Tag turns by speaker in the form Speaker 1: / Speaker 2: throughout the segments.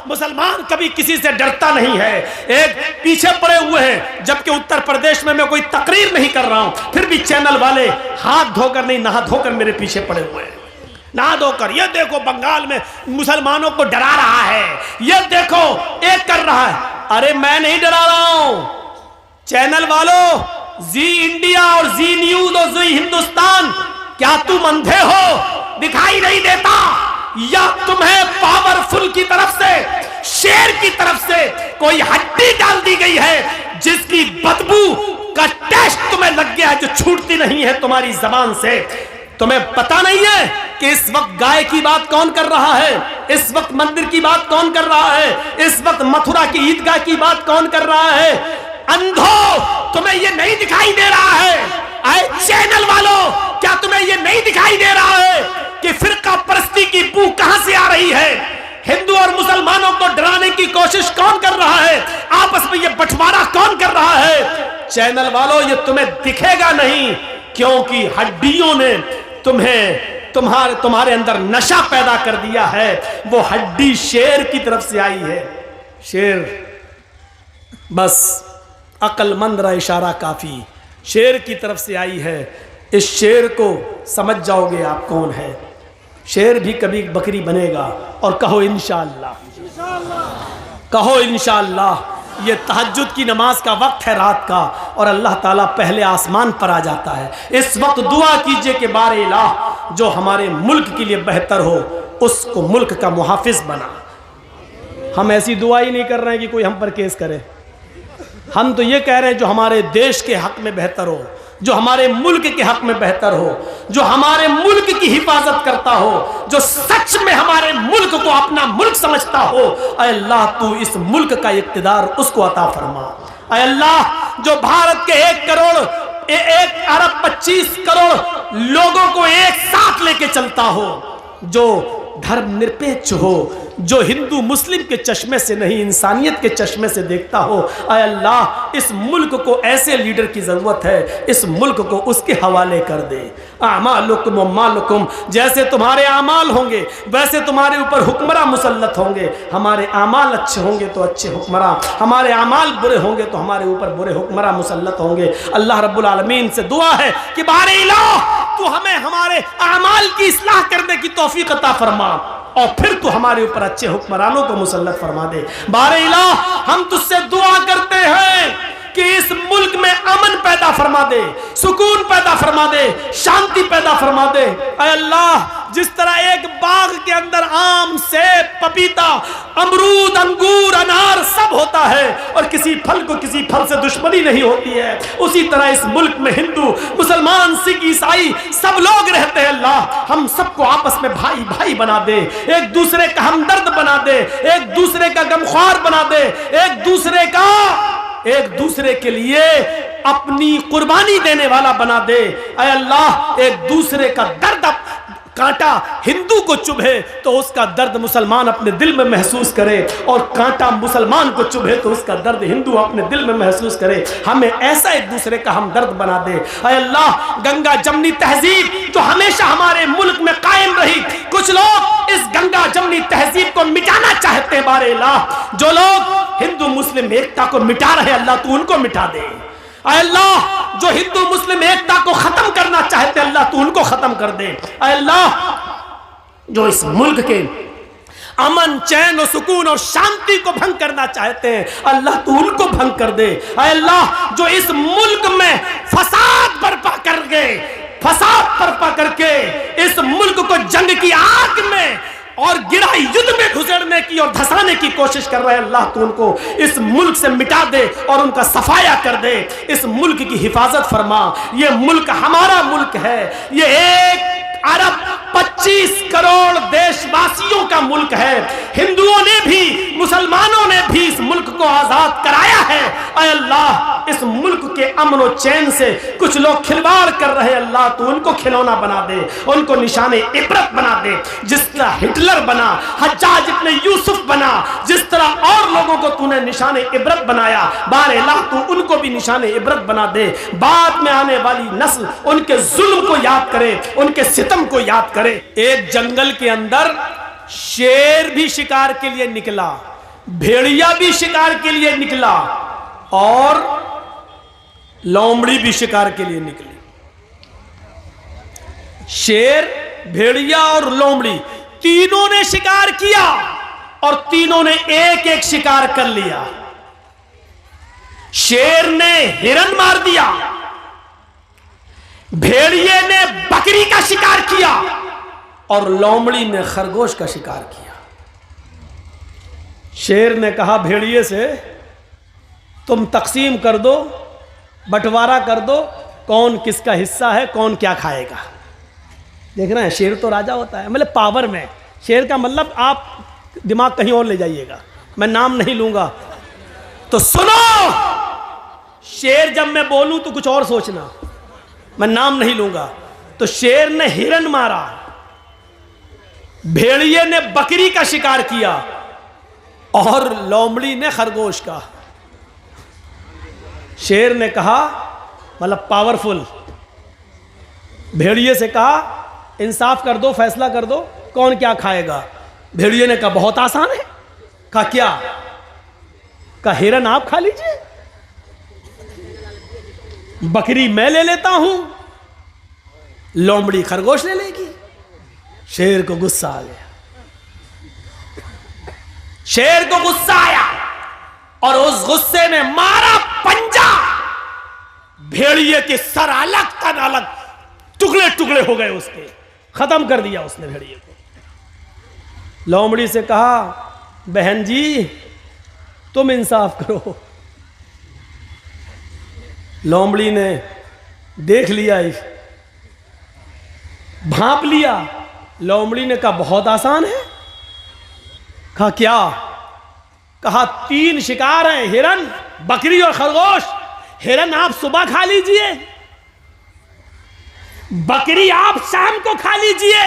Speaker 1: مسلمان کبھی کسی سے ڈرتا نہیں ہے، ایک پیچھے پڑے ہوئے ہیں، جبکہ اتر پردیش میں کوئی تقریر نہیں کر رہا ہوں، پھر بھی چینل والے ہاتھ دھو کر نہیں نہا دھو کر میرے پیچھے پڑے ہوئے ہیں، نہا دھو کر۔ یہ دیکھو بنگال میں مسلمانوں کو ڈرا رہا ہے، یہ دیکھو ایک کر رہا ہے۔ ارے میں نہیں ڈرا رہا ہوں، چینل والوں، زی انڈیا اور زی نیوز اور زی ہندوستان، کیا تم اندھے ہو؟ دکھائی نہیں دیتا؟ یا تمہیں پاورفل کی طرف سے، شیر کی طرف سے کوئی ہڈی ڈال دی گئی ہے جس کی بدبو کا ٹیسٹ تمہیں لگ گیا ہے، جو چھوٹتی نہیں ہے تمہاری زبان سے؟ تمہیں پتا نہیں ہے کہ اس وقت گائے کی بات کون کر رہا ہے، اس وقت مندر کی بات کون کر رہا ہے، اس وقت متھرا کی عیدگاہ کی بات کون کر رہا ہے؟ اندھو، تمہیں یہ نہیں دکھائی دے رہا ہے؟ اے چینل والوں، کیا تمہیں یہ نہیں دکھائی دے رہا ہے کہ فرقہ پرستی کی بو کہاں سے آ رہی ہے؟ ہندو اور مسلمانوں کو ڈرانے کی کوشش کون کر رہا ہے؟ آپس میں یہ بٹوارا کون کر رہا ہے؟ چینل والوں، یہ تمہیں دکھے گا نہیں، کیونکہ ہڈیوں نے تمہارے اندر نشہ پیدا کر دیا ہے۔ وہ ہڈی شیر کی طرف سے آئی ہے۔ شیر، بس عقل مند را اشارہ کافی، شیر کی طرف سے آئی ہے۔ اس شیر کو سمجھ جاؤ گے آپ کون ہے۔ شیر بھی کبھی بکری بنے گا، اور کہو انشاءاللہ، کہو انشاءاللہ۔ یہ تہجد کی نماز کا وقت ہے رات کا، اور اللہ تعالیٰ پہلے آسمان پر آ جاتا ہے۔ اس وقت دعا کیجئے کہ بار الہ جو ہمارے ملک کے لیے بہتر ہو، اس کو ملک کا محافظ بنا۔ ہم ایسی دعا ہی نہیں کر رہے ہیں کہ کوئی ہم پر کیس کرے، ہم تو یہ کہہ رہے ہیں جو ہمارے دیش کے حق میں بہتر ہو، جو ہمارے ملک کے حق میں بہتر ہو، جو ہمارے ملک کی حفاظت کرتا ہو، جو سچ میں ہمارے ملک کو اپنا ملک سمجھتا ہو۔ اے اللہ، تو اس ملک کا اقتدار اس کو عطا فرما۔ اے اللہ، جو بھارت کے 1.25 کروڑ لوگوں کو ایک ساتھ لے کے چلتا ہو، جو دھرم نرپیچ ہو، جو ہندو مسلم کے چشمے سے نہیں انسانیت کے چشمے سے دیکھتا ہو۔ اے اللہ، اس ملک کو ایسے لیڈر کی ضرورت ہے، اس ملک کو اس کے حوالے کر دے۔ اعمالکم و مالکم، جیسے تمہارے اعمال ہوں گے ویسے تمہارے اوپر حکمراں مسلط ہوں گے۔ ہمارے اعمال اچھے ہوں گے تو اچھے حکمراں، ہمارے اعمال برے ہوں گے تو ہمارے اوپر برے حکمراں مسلط ہوں گے۔ اللہ رب العالمین سے دعا ہے کہ بار الہ تو ہمیں ہمارے اعمال کی اصلاح کرنے کی توفیق عطا فرما، اور پھر تو ہمارے اوپر اچھے حکمرانوں کو مسلط فرما دے۔ بار الہ ہم تجھ سے دعا کرتے ہیں کہ اس ملک میں امن پیدا فرما دے، سکون پیدا فرما دے، شانتی پیدا فرما دے۔ اے اللہ، جس طرح ایک باغ کے اندر آم، سیب، پپیتا، امرود، انگور، انار سب ہوتا ہے، اور کسی پھل کو کسی پھل سے دشمنی نہیں ہوتی ہے، اسی طرح اس ملک میں ہندو، مسلمان، سکھ، عیسائی سب لوگ رہتے ہیں۔ اللہ، ہم سب کو آپس میں بھائی بھائی بنا دے، ایک دوسرے کا ہمدرد بنا دے، ایک دوسرے کا غمخوار بنا دے، ایک دوسرے کے لیے اپنی قربانی دینے والا بنا دے۔ اے اللہ، ایک دوسرے کا درد کانٹا ہندو کو چبھے تو اس کا درد مسلمان اپنے دل میں محسوس کرے، اور کانٹا مسلمان کو چبھے تو اس کا درد ہندو اپنے دل میں محسوس کرے۔ ہمیں ایسا ایک دوسرے کا ہمدرد بنا دے۔ اے اللہ، گنگا جمنی تہذیب جو ہمیشہ ہمارے ملک میں قائم رہی، کچھ لوگ اس گنگا جمنی تہذیب کو مٹانا چاہتے ہیں۔ بار الہ، جو لوگ ہندو مسلم ایکتا کو مٹا رہے، اللہ تو ان کو مٹا دے۔ اے اللہ، جو ہندو مسلم ایکتا کو ختم کرنا چاہتے، اللہ تو ان کو ختم کر دے۔ اے اللہ، جو اس ملک کے امن، چین و سکون اور شانتی کو بھنگ کرنا چاہتے ہیں، اللہ تو ان کو بھنگ کر دے۔ اے اللہ، جو اس ملک میں فساد برپا کر کے اس ملک کو جنگ کی آگ میں اور گرا یدھ میں گھسڑنے کی اور دھسانے کی کوشش کر رہے ہیں، اللہ تو ان کو اس ملک سے مٹا دے اور ان کا صفایا کر دے۔ اس ملک کی حفاظت فرما۔ یہ ملک ہمارا ملک ہے، یہ 1.25 کروڑ دیش واسیوں کا ملک ہے۔ ہندوؤں نے بھی، مسلمانوں نے بھی اس ملک کو آزاد کرایا ہے۔ اے اللہ، اس ملک کے امن و چین سے کچھ لوگ کھلواڑ کر رہے، اللہ تو ان کو کھلونا بنا دے، ان کو نشان عبرت بنا دے۔ جس طرح ہٹلر بنا، حجاج ابن یوسف بنا، جس طرح اور لوگوں کو تو نے نشان عبرت بنایا، بار الہ تو ان کو بھی نشان عبرت بنا دے۔ بعد میں آنے والی نسل ان کے ظلم کو یاد کرے، ان کے ستم کو یاد کرے۔ ایک جنگل کے اندر شیر بھی شکار کے لیے نکلا، بھیڑیا بھی شکار کے لیے نکلا اور لومڑی بھی شکار کے لیے نکلی. شیر، بھیڑیا اور لومڑی تینوں نے شکار کیا اور تینوں نے ایک ایک شکار کر لیا. شیر نے ہرن مار دیا، بھیڑیے نے بکری کا شکار کیا اور لومڑی نے خرگوش کا شکار کیا. شیر نے کہا بھیڑیے سے تم تقسیم کر دو، بٹوارا کر دو، کون کس کا حصہ ہے، کون کیا کھائے گا. دیکھ رہے ہیں شیر تو راجا ہوتا ہے، مطلب پاور میں. شیر کا مطلب آپ دماغ کہیں اور لے جائیے گا، میں نام نہیں لوں گا. تو سنو، شیر جب میں بولوں تو کچھ اور سوچنا، میں نام نہیں لوں گا. تو شیر نے ہرن مارا، بھیڑیے نے بکری کا شکار کیا اور لومڑی نے خرگوش کا. شیر نے کہا مطلب پاورفل، بھیڑیے سے کہا انصاف کر دو، فیصلہ کر دو کون کیا کھائے گا. بھیڑیے نے کہا بہت آسان ہے. کہا کیا؟ کہا ہرن آپ کھا لیجئے، بکری میں لے لیتا ہوں، لومڑی خرگوش لے لے گی. شیر کو غصہ آ گیا، شیر کو غصہ آیا اور اس غصے میں مارا پنجا. بھیڑیے کے سر الگ تن الگ ٹکڑے ٹکڑے ہو گئے، اس کے ختم کر دیا اس نے بھیڑیے کو. لومڑی سے کہا بہن جی تم انصاف کرو. لومڑی نے دیکھ لیا، بھانپ لیا. لومڑی نے کہا بہت آسان ہے. کہا کیا؟ کہا 3 شکار ہیں، ہرن، بکری اور خرگوش. ہرن آپ صبح کھا لیجئے، بکری آپ شام کو کھا لیجئے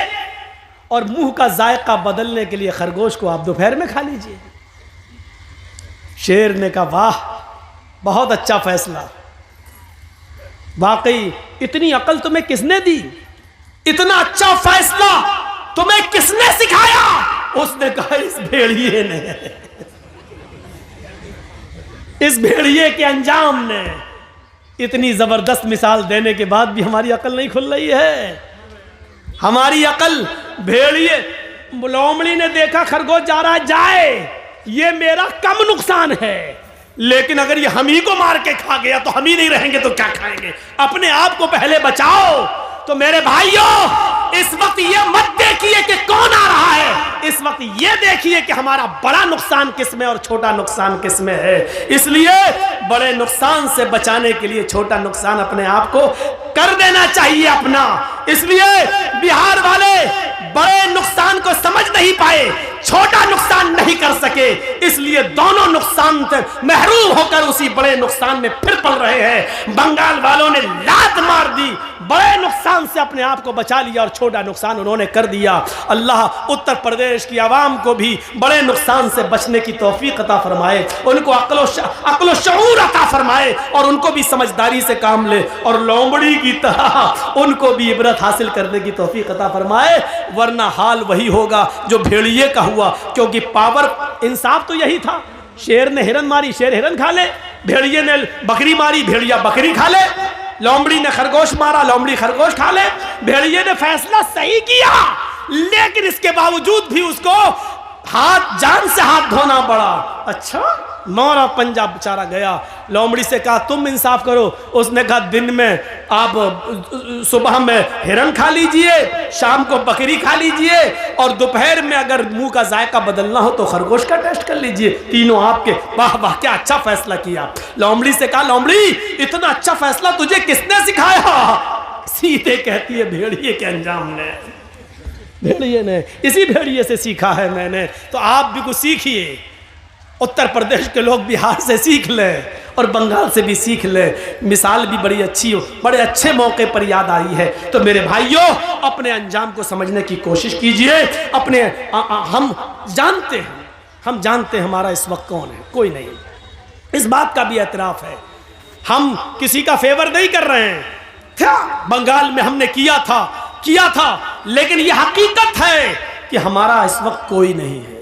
Speaker 1: اور منہ کا ذائقہ بدلنے کے لیے خرگوش کو آپ دوپہر میں کھا لیجئے. شیر نے کہا واہ بہت اچھا فیصلہ، واقعی اتنی عقل تمہیں کس نے دی، اتنا اچھا فیصلہ تمہیں کس نے سکھایا؟ اس نے کہا اس بھیڑیے نے، اس بھیڑیے کے انجام نے. اتنی زبردست مثال دینے کے بعد بھی ہماری عقل نہیں کھل رہی ہے. ہماری عقل، بھیڑیے، لومڑی نے دیکھا خرگوش جا رہا ہے، جائے، یہ میرا کم نقصان ہے، لیکن اگر یہ ہم ہی کو مار کے کھا گیا تو ہم ہی نہیں رہیں گے تو کیا کھائیں گے؟ اپنے آپ کو پہلے بچاؤ. تو میرے بھائیوں اس وقت یہ مت دیکھیے کہ کون آ رہا ہے، اس وقت یہ دیکھیے کہ ہمارا بڑا نقصان کس میں اور چھوٹا نقصان کس میں ہے. اس لیے بڑے نقصان سے بچانے کے لیے چھوٹا نقصان اپنے آپ کو کر دینا چاہیے اپنا. اس لیے بہار والے بڑے نقصان کو سمجھ نہیں پائے، چھوٹا نقصان نہیں کر سکے، اس لیے دونوں نقصان سے محروم ہو کر اسی بڑے نقصان میں پھر پل رہے ہیں. بنگال والوں نے لات مار دی، بڑے نقصان سے اپنے آپ کو بچا لیا اور چھوٹا نقصان انہوں نے کر دیا. اللہ اتر پردیش کی عوام کو بھی بڑے نقصان سے بچنے کی توفیق عطا فرمائے، ان کو عقل و شعور عطا فرمائے اور ان کو بھی سمجھداری سے کام لے، اور لومڑی کی طرح ان کو بھی عبرت حاصل کرنے کی توفیق عطا فرمائے. ورنہ حال وہی ہوگا جو بھیڑیے کا ہوا، کیونکہ پاور انصاف تو یہی تھا. شیر نے ہرن ماری، شیر ہرن کھا لے، بھیڑیے نے بکری ماری، بھیڑیا بکری کھا لے، لومڑی نے خرگوش مارا، لومڑی خرگوش کھا لے. بھیڑیے نے فیصلہ صحیح کیا، لیکن اس کے باوجود بھی اس کو جان سے ہاتھ دھونا پڑا. اچھا مارا پنجا، بیچارہ گیا. لومڑی سے کہا تم انصاف کرو. اس نے کہا دن میں آپ صبح میں ہرن کھا لیجئے، شام کو بکری کھا لیجئے، اور دوپہر میں اگر منہ کا ذائقہ بدلنا ہو تو خرگوش کا ٹیسٹ کر لیجئے. تینوں آپ کے. واہ واہ کیا اچھا فیصلہ کیا. لومڑی سے کہا لومڑی اتنا اچھا فیصلہ تجھے کس نے سکھایا؟ سیدھے کہتی ہے بھیڑیے کے انجام نے، بھیڑیے نے، اسی بھیڑیے سے سیکھا ہے میں نے. تو آپ بھی کچھ سیکھیے، اتر پردیش کے لوگ بہار سے سیکھ لیں اور بنگال سے بھی سیکھ لیں. مثال بھی بڑی اچھی ہو، بڑے اچھے موقع پر یاد آئی ہے. تو میرے بھائیوں اپنے انجام کو سمجھنے کی کوشش کیجئے. اپنے ہم جانتے ہیں ہمارا اس وقت کون ہے، کوئی نہیں. اس بات کا بھی اعتراف ہے، ہم کسی کا فیور نہیں کر رہے ہیں. بنگال میں ہم نے کیا تھا، لیکن یہ حقیقت ہے کہ ہمارا اس وقت کوئی نہیں ہے.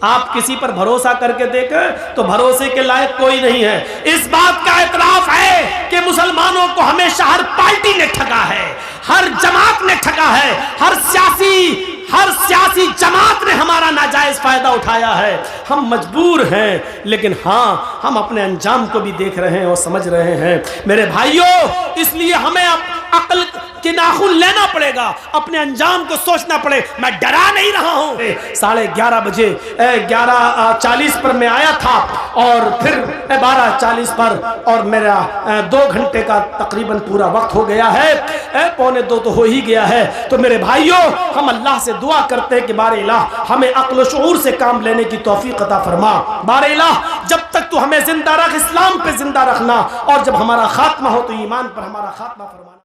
Speaker 1: آپ کسی پر بھروسہ کر کے دیکھیں تو بھروسے کے لائق کوئی نہیں ہے۔ اس بات کا اعتراف ہے کہ مسلمانوں کو ہمیشہ ہر پارٹی نے ٹھگا ہے، ہر جماعت نے ٹھگا ہے، ہر سیاسی جماعت نے ہمارا ناجائز فائدہ اٹھایا ہے۔ ہم مجبور ہیں، لیکن ہاں ہم اپنے انجام کو بھی دیکھ رہے ہیں اور سمجھ رہے ہیں۔ میرے بھائیوں، اس لیے ہمیں عقل کے ناخن لینا پڑے گا، اپنے انجام کو سوچنا پڑے۔ میں ڈرا نہیں رہا ہوں۔ 11:30 بجے 11:40 پر میں آیا تھا اور پھر 12:40 پر، اور میرا 2 گھنٹے کا تقریباً پورا وقت ہو گیا ہے، 1:45 تو ہو ہی گیا ہے۔ تو میرے بھائیوں، ہم اللہ سے دعا کرتے ہیں کہ بار الہ ہمیں عقل و شعور سے کام لینے کی توفیق عطا فرما۔ بار الہ جب تک تو ہمیں زندہ رکھ، اسلام پہ زندہ رکھنا، اور جب ہمارا خاتمہ ہو تو ایمان پر ہمارا خاتمہ فرما۔